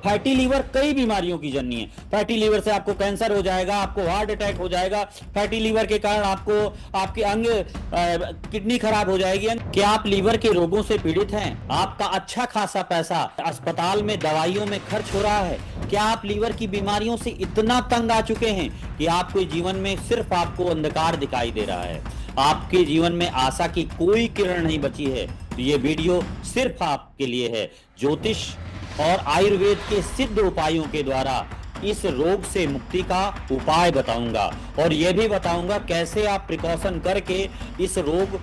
Fatty liver कई बीमारियों की जननी है। फैटी लीवर से आपको कैंसर हो जाएगा, आपको हार्ट अटैक हो जाएगा, फैटी लीवर के कारण आपको आपके अंग किडनी खराब हो जाएगी। क्या आप लीवर के रोगों से पीड़ित हैं? आपका अच्छा खासा पैसा अस्पताल में दवाइयों में खर्च हो रहा है। क्या आप लीवर की बीमारियों से इतना तंग आ चुके हैं कि आपके जीवन में सिर्फ आपको अंधकार दिखाई दे रहा है, आपके जीवन में आशा की कोई किरण नहीं बची है? तो ये वीडियो सिर्फ आपके लिए है। ज्योतिष और आयुर्वेद के सिद्ध उपायों के द्वारा इस रोग से मुक्ति का उपाय बताऊंगा, और यह भी बताऊंगा कैसे आप प्रिकॉशन करके इस रोग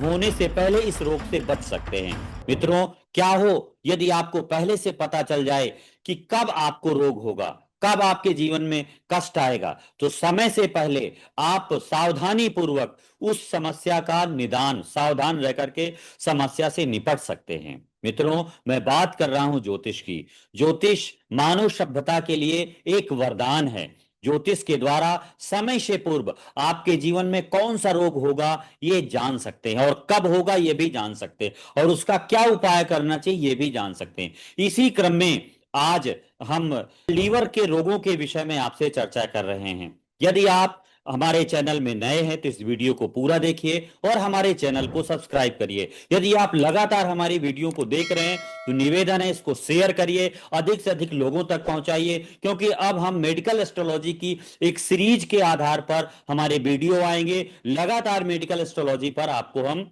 होने से पहले इस रोग से बच सकते हैं। मित्रों, क्या हो यदि आपको पहले से पता चल जाए कि कब आपको रोग होगा, कब आपके जीवन में कष्ट आएगा, तो समय से पहले आप सावधानी पूर्वक उस समस्या का निदान, सावधान रह करके समस्या से निपट सकते हैं। मित्रों, मैं बात कर रहा हूं ज्योतिष की। ज्योतिष मानव सभ्यता के लिए एक वरदान है। ज्योतिष के द्वारा समय से पूर्व आपके जीवन में कौन सा रोग होगा ये जान सकते हैं, और कब होगा ये भी जान सकते हैं, और उसका क्या उपाय करना चाहिए ये भी जान सकते हैं। इसी क्रम में आज हम लीवर के रोगों के विषय में आपसे चर्चा कर रहे हैं। यदि आप हमारे चैनल में नए हैं तो इस वीडियो को पूरा देखिए और हमारे चैनल को सब्सक्राइब करिए। यदि आप लगातार हमारी वीडियो को देख रहे हैं तो निवेदन है, इसको शेयर करिए, अधिक से अधिक लोगों तक पहुंचाइए, क्योंकि अब हम मेडिकल एस्ट्रोलॉजी की एक सीरीज के आधार पर हमारे वीडियो आएंगे। लगातार मेडिकल एस्ट्रोलॉजी पर आपको हम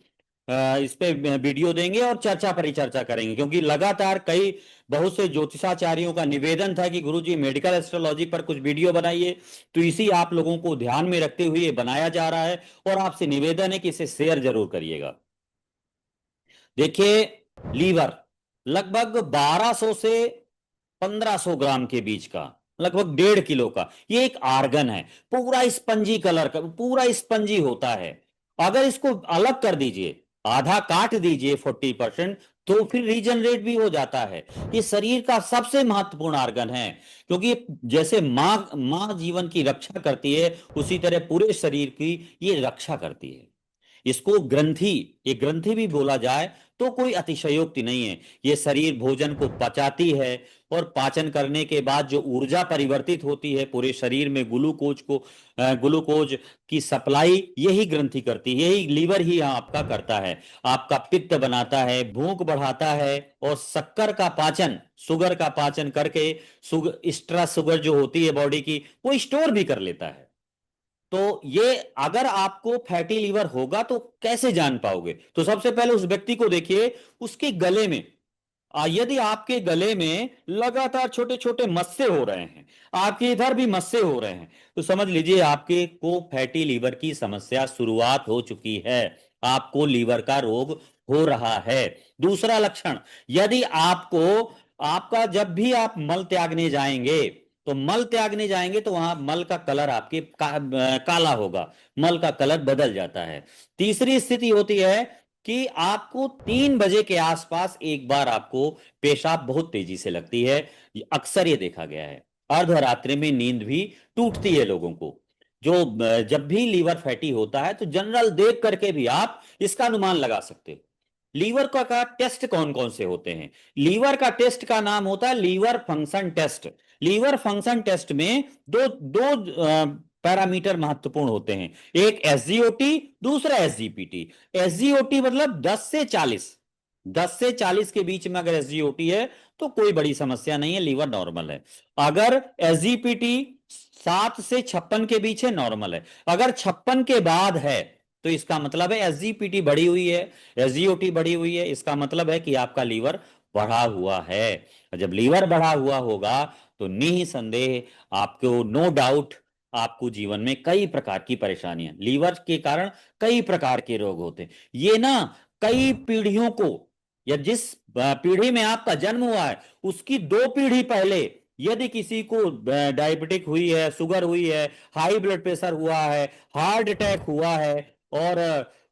इस पे वीडियो देंगे और चर्चा परिचर्चा करेंगे, क्योंकि लगातार कई बहुत से ज्योतिषाचार्यों का निवेदन था कि गुरुजी मेडिकल एस्ट्रोलॉजी पर कुछ वीडियो बनाइए। तो इसी आप लोगों को ध्यान में रखते हुए ये बनाया जा रहा है, और आपसे निवेदन है कि इसे शेयर जरूर करिएगा। देखिए, लीवर लगभग 1200 से 1500 ग्राम के बीच का, लगभग 1.5 किलो का ये एक आर्गन है। पूरा स्पंजी कलर का, पूरा स्पंजी होता है। अगर इसको अलग कर दीजिए, आधा काट दीजिए 40%, तो फिर रीजनरेट भी हो जाता है। ये शरीर का सबसे महत्वपूर्ण आर्गन है, क्योंकि जैसे माँ माँ जीवन की रक्षा करती है, उसी तरह पूरे शरीर की ये रक्षा करती है। इसको ग्रंथि, ये ग्रंथि भी बोला जाए तो कोई अतिशयोक्ति नहीं है। ये शरीर भोजन को पचाती है, और पाचन करने के बाद जो ऊर्जा परिवर्तित होती है पूरे शरीर में, ग्लूकोज की सप्लाई यही ग्रंथि करती है, यही लीवर ही आपका करता है। आपका पित्त बनाता है, भूख बढ़ाता है, और शक्कर का पाचन, शुगर का पाचन करके एक्स्ट्रा शुगर जो होती है बॉडी की, वो स्टोर भी कर लेता है। तो ये अगर आपको फैटी लीवर होगा तो कैसे जान पाओगे? तो सबसे पहले उस व्यक्ति को देखिए, उसके गले में, यदि आपके गले में लगातार छोटे छोटे मस्से हो रहे हैं, आपके इधर भी मस्से हो रहे हैं, तो समझ लीजिए आपके को फैटी लीवर की समस्या शुरुआत हो चुकी है, आपको लीवर का रोग हो रहा है। दूसरा लक्षण, यदि आपको, आपका जब भी आप मल त्यागने जाएंगे, तो मल त्यागने जाएंगे तो वहां मल का कलर आपके काला होगा, मल का कलर बदल जाता है। तीसरी स्थिति होती है कि आपको 3 बजे के आसपास एक बार आपको पेशाब बहुत तेजी से लगती है। अक्सर ये देखा गया है। अर्धरात्रि में नींद भी टूटती है लोगों को। जो जब भी लीवर फैटी होता है तो जनरल देख करके भी आप इसका अनुमान लगा सकते हो। लीवर का टेस्ट कौन कौन से होते हैं? लीवर का टेस्ट का नाम होता है liver function test. Liver function test में दो दो पैरामीटर महत्वपूर्ण होते हैं, एक एसजीओटी, दूसरा एसजीपीटी। एसजीओटी मतलब 10 से 40 के बीच में अगर एसजीओटी है तो कोई बड़ी समस्या नहीं है, लीवर नॉर्मल है। अगर एसजीपीटी 7 से 56 के बीच है, नॉर्मल है। अगर 56 के बाद है तो इसका मतलब है एसजीपीटी बढ़ी हुई है, एसजीओटी बढ़ी हुई है, इसका मतलब है कि आपका लीवर बढ़ा हुआ है। जब लीवर बढ़ा हुआ होगा तो निसंदेह आपको, नो डाउट, आपको जीवन में कई प्रकार की परेशानियां, लीवर के कारण कई प्रकार के रोग होते हैं। ये ना कई पीढ़ियों को, या जिस पीढ़ी में आपका जन्म हुआ है उसकी 2 पीढ़ी पहले यदि किसी को डायबिटिक हुई है, शुगर हुई है, हाई ब्लड प्रेशर हुआ है, हार्ट अटैक हुआ है, और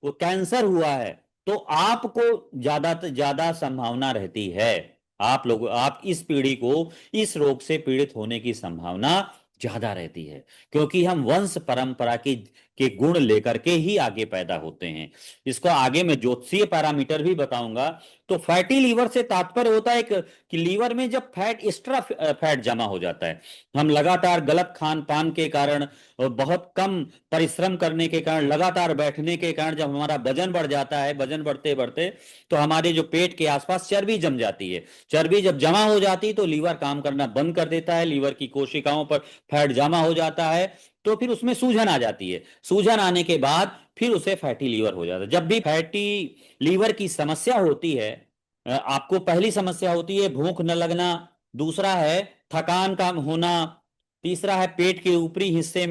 वो कैंसर हुआ है, तो आपको ज्यादा से ज्यादा संभावना रहती है, आप इस पीढ़ी को इस रोग से पीड़ित होने की संभावना ज्यादा रहती है, क्योंकि हम वंश परंपरा के गुण लेकर के ही आगे पैदा होते हैं। इसको आगे मैं ज्योतिषीय पैरामीटर भी बताऊंगा। तो फैटी लीवर से तात्पर्य होता है कि लीवर में जब फैट, एक्स्ट्रा फैट जमा हो जाता है, हम लगातार गलत खान पान के कारण और बहुत कम परिश्रम करने के कारण, लगातार बैठने के कारण जब हमारा वजन बढ़ जाता है, वजन बढ़ते बढ़ते तो हमारे जो पेट के आसपास चर्बी जम जाती है। चर्बी जब जमा हो जाती है तो लीवर काम करना बंद कर देता है, लीवर की कोशिकाओं पर फैट जमा हो जाता है, तो फिर उसमें सूजन आ जाती है। सूजन आने के बाद फिर उसे फैटी लीवर हो जाता है। जब भी फैटी लीवर की समस्या होती है, आपको पहली समस्या होती है भूख न लगना, दूसरा है थकान का होना, तीसरा है पेट के ऊपरी हिस्से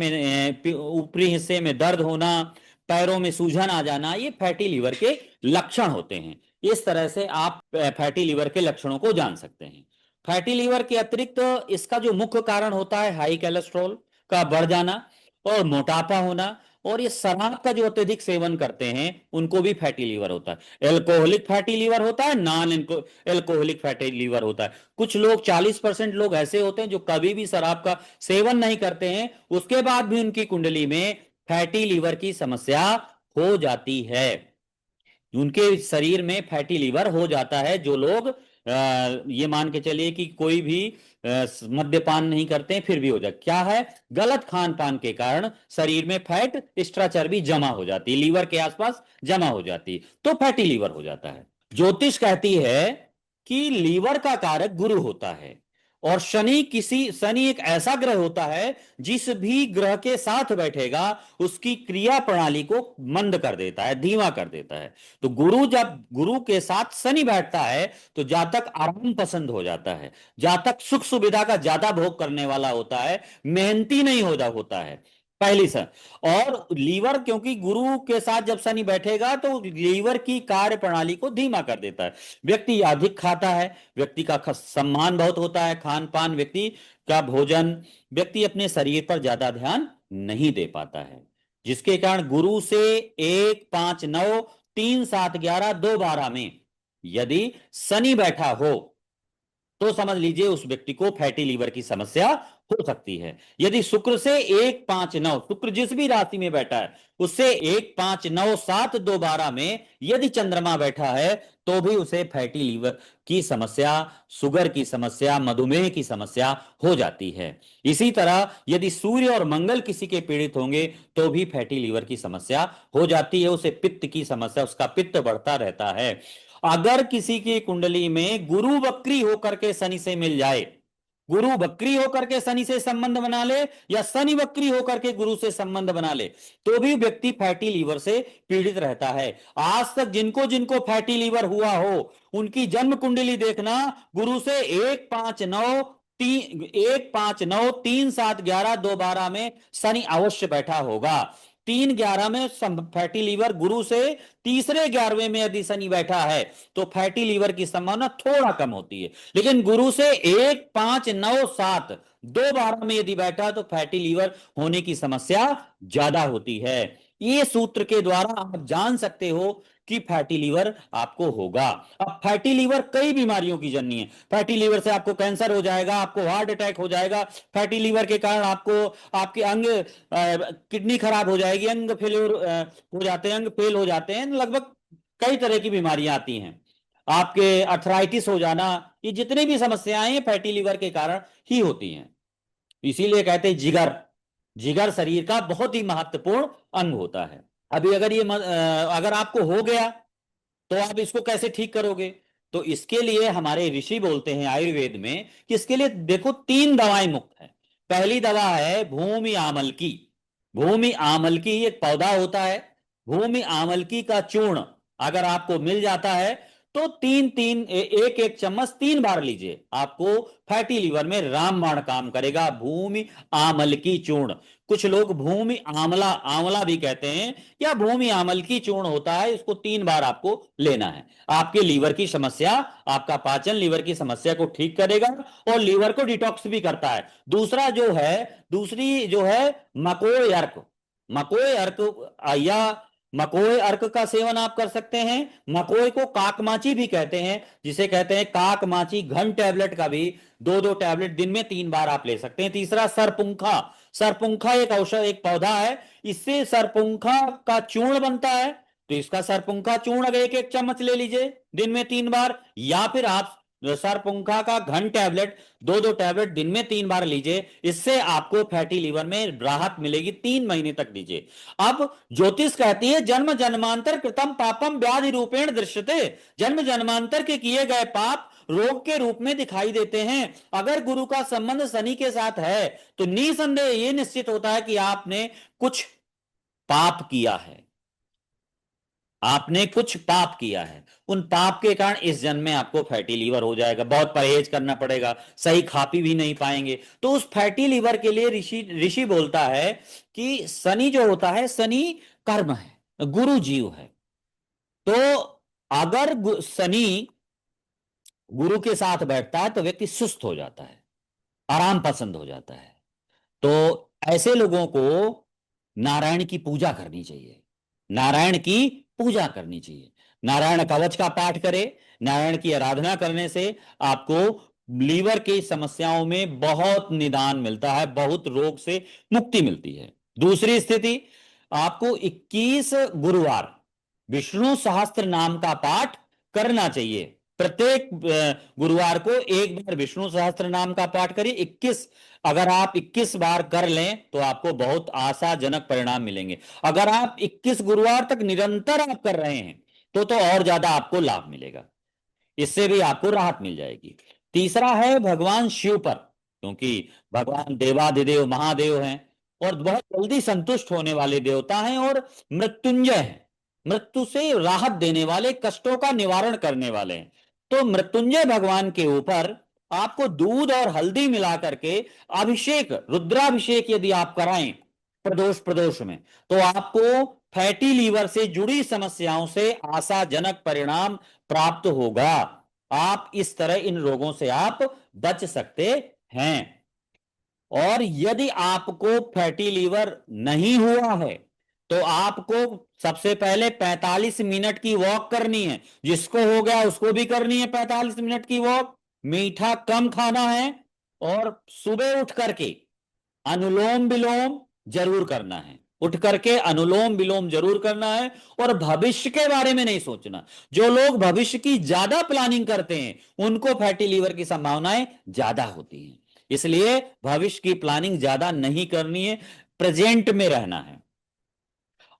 में दर्द होना, पैरों में सूजन आ जाना, ये फैटी लीवर के लक्षण होते हैं। इस तरह से आप फैटी लीवर के लक्षणों को जान सकते हैं। फैटी लीवर के अतिरिक्त इसका जो मुख्य कारण होता है हाई कोलेस्ट्रॉल का बढ़ जाना और मोटापा होना, और ये शराब का जो अत्यधिक सेवन करते हैं उनको भी फैटी लीवर होता है। एल्कोहलिक फैटी लीवर होता है, नॉन एल्कोहलिक फैटी लीवर होता है। कुछ लोग 40% लोग ऐसे होते हैं जो कभी भी शराब का सेवन नहीं करते हैं, उसके बाद भी उनकी कुंडली में फैटी लीवर की समस्या हो जाती है। उनके शरीर में फैटी लीवर हो जाता है। जो लोग ये मान के चलिए कि कोई भी मद्यपान नहीं करते हैं फिर भी हो जाए, क्या है, गलत खान पान के कारण शरीर में फैट, एक्स्ट्रा चर्बी जमा हो जाती है, लीवर के आसपास जमा हो जाती है, तो फैटी लीवर हो जाता है। ज्योतिष कहती है कि लीवर का कारक गुरु होता है, और शनि एक ऐसा ग्रह होता है जिस भी ग्रह के साथ बैठेगा उसकी क्रिया प्रणाली को मंद कर देता है, धीमा कर देता है। तो जब गुरु के साथ शनि बैठता है तो जातक आराम पसंद हो जाता है, जातक सुख सुविधा का ज्यादा भोग करने वाला होता है, मेहनती नहीं होता है, पहली सर। और लीवर, क्योंकि गुरु के साथ जब शनि बैठेगा तो लीवर की कार्य प्रणाली को धीमा कर देता है। व्यक्ति अधिक खाता है, व्यक्ति का सम्मान बहुत होता है, खान पान, व्यक्ति का भोजन, व्यक्ति अपने शरीर पर ज्यादा ध्यान नहीं दे पाता है, जिसके कारण गुरु से 1, 5, 9, 3, 7, 11, 2, 12 में यदि शनि बैठा हो तो समझ लीजिए उस व्यक्ति को फैटी लीवर की समस्या हो सकती है। यदि शुक्र से 1, 5, 9, शुक्र जिस भी राशि में बैठा है उससे 1, 5, 9, 7, 2, 12 में यदि चंद्रमा बैठा है तो भी उसे फैटी लीवर की समस्या, शुगर की समस्या, मधुमेह की समस्या हो जाती है। इसी तरह यदि सूर्य और मंगल किसी के पीड़ित होंगे तो भी फैटी लीवर की समस्या हो जाती है, उसे पित्त की समस्या, उसका पित्त बढ़ता रहता है। अगर किसी की कुंडली में गुरु वक्री होकर के शनि से मिल जाए, गुरु वक्री होकर के शनि से संबंध बना ले या शनि वक्री होकर के गुरु से संबंध बना ले, तो भी व्यक्ति फैटी लीवर से पीड़ित रहता है। आज तक जिनको जिनको फैटी लीवर हुआ हो उनकी जन्म कुंडली देखना, गुरु से 1, 5, 9, 3, 7, 11, 2, 12 में शनि अवश्य बैठा होगा। 3, 11 में फैटी लीवर, गुरु से तीसरे 11वें में यदि शनि बैठा है तो फैटी लीवर की संभावना थोड़ा कम होती है। लेकिन गुरु से 1, 5, 9, 7, 2, 12 में यदि बैठा तो फैटी लीवर होने की समस्या ज्यादा होती है। ये सूत्र के द्वारा आप जान सकते हो कि फैटी लीवर आपको होगा। अब फैटी लीवर कई बीमारियों की जननी है। फैटी लीवर से आपको कैंसर हो जाएगा, आपको हार्ट अटैक हो जाएगा, फैटी लीवर के कारण आपको आपके अंग, किडनी खराब हो जाएगी, अंग फेल्योर हो जाते हैं, अंग फेल हो जाते हैं, लगभग कई तरह की बीमारियां आती हैं, आपके अर्थराइटिस हो जाना, ये जितनी भी समस्याएं हैं फैटी लीवर के कारण ही होती हैं। इसीलिए कहते हैं जिगर, जिगर शरीर का बहुत ही महत्वपूर्ण अंग होता है। अभी अगर आपको हो गया तो आप इसको कैसे ठीक करोगे? तो इसके लिए हमारे ऋषि बोलते हैं आयुर्वेद में कि इसके लिए देखो 3 दवाएं मुक्त है। पहली दवा है भूमि आमलकी। भूमि आमलकी एक पौधा होता है, भूमि आमलकी का चूर्ण अगर आपको मिल जाता है तो 1 1 चम्मच 3 बार लीजिए, आपको फैटी लीवर में रामबाण काम करेगा। भूमि आमलकी चूर्ण, कुछ लोग भूमि आंवला, आंवला भी कहते हैं, या भूमि आमलकी चूर्ण होता है, इसको 3 बार आपको लेना है। आपके लीवर की समस्या, आपका पाचन, लीवर की समस्या को ठीक करेगा और लीवर को डिटॉक्स भी करता है। दूसरी जो है मकोई अर्क, मकोई अर्क या मकोई अर्क का सेवन आप कर सकते हैं। मकोई को काकमाची भी कहते हैं, जिसे कहते हैं काकमाची घन टैबलेट का भी 2-2 टैबलेट दिन में 3 बार आप ले सकते हैं। तीसरा सरपुंखा। सरपुंखा एक औषध, एक पौधा है, इससे सरपुंखा का चूर्ण बनता है, तो इसका सरपुंखा चूर्ण अगर 1-1 चम्मच ले लीजिए दिन में 3 बार, या फिर आप सरपुंखा का घन टैबलेट 2-2 टैबलेट दिन में 3 बार लीजिए, इससे आपको फैटी लीवर में राहत मिलेगी, 3 महीने तक लीजिए। अब ज्योतिष कहती है जन्म जन्मांतर कृतम पापम व्याधि रूपेण दृश्यते, जन्म जन्मांतर के किए गए पाप रोग के रूप में दिखाई देते हैं। अगर गुरु का संबंध शनि के साथ है तो निसंदेह यह निश्चित होता है कि आपने कुछ पाप किया है, आपने कुछ पाप किया है। उन पाप के कारण इस जन्म में आपको फैटी लीवर हो जाएगा, बहुत परहेज करना पड़ेगा, सही खा पी भी नहीं पाएंगे। तो उस फैटी लीवर के लिए ऋषि ऋषि बोलता है कि शनि जो होता है, शनि कर्म है, गुरु जीव है। तो अगर शनि गुरु के साथ बैठता है तो व्यक्ति सुस्त हो जाता है, आराम पसंद हो जाता है। तो ऐसे लोगों को नारायण की पूजा करनी चाहिए, नारायण की पूजा करनी चाहिए। नारायण कवच का पाठ करें, नारायण की आराधना करने से आपको लीवर की समस्याओं में बहुत निदान मिलता है, बहुत रोग से मुक्ति मिलती है। दूसरी स्थिति, आपको 21 गुरुवार विष्णु सहस्त्र नाम का पाठ करना चाहिए। प्रत्येक गुरुवार को एक बार विष्णु सहस्त्र नाम का पाठ करिए। 21, अगर आप 21 बार कर लें तो आपको बहुत आशाजनक परिणाम मिलेंगे। अगर आप 21 गुरुवार तक निरंतर आप कर रहे हैं तो और ज्यादा आपको लाभ मिलेगा, इससे भी आपको राहत मिल जाएगी। तीसरा है भगवान शिव पर, क्योंकि भगवान देवाधिदेव महादेव हैं और बहुत जल्दी संतुष्ट होने वाले देवता हैं और मृत्युंजय हैं, मृत्यु से राहत देने वाले, कष्टों का निवारण करने वाले हैं। तो मृत्युंजय भगवान के ऊपर आपको दूध और हल्दी मिला करके अभिषेक, रुद्राभिषेक यदि आप कराएं प्रदोष प्रदोष में, तो आपको फैटी लीवर से जुड़ी समस्याओं से आशाजनक परिणाम प्राप्त होगा। आप इस तरह इन रोगों से आप बच सकते हैं। और यदि आपको फैटी लीवर नहीं हुआ है तो आपको सबसे पहले 45 मिनट की वॉक करनी है। जिसको हो गया उसको भी करनी है 45 मिनट की वॉक। मीठा कम खाना है और सुबह उठ करके अनुलोम विलोम जरूर करना है, उठ करके अनुलोम विलोम जरूर करना है। और भविष्य के बारे में नहीं सोचना। जो लोग भविष्य की ज्यादा प्लानिंग करते हैं उनको फैटी लीवर की संभावनाएं ज्यादा होती हैं, इसलिए भविष्य की प्लानिंग ज्यादा नहीं करनी है, प्रेजेंट में रहना है।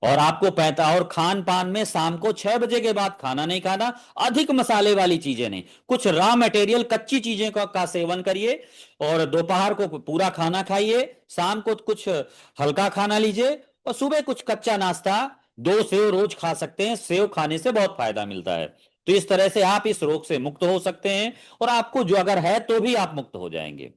और आपको पैता और खान पान में शाम को 6 बजे के बाद खाना नहीं खाना, अधिक मसाले वाली चीजें नहीं, कुछ रॉ मटेरियल कच्ची चीजें का सेवन करिए। और दोपहर को पूरा खाना खाइए, शाम को कुछ हल्का खाना लीजिए और सुबह कुछ कच्चा नाश्ता, 2 सेव रोज खा सकते हैं, सेव खाने से बहुत फायदा मिलता है। तो इस तरह से आप इस रोग से मुक्त हो सकते हैं और आपको जो अगर है तो भी आप मुक्त हो जाएंगे।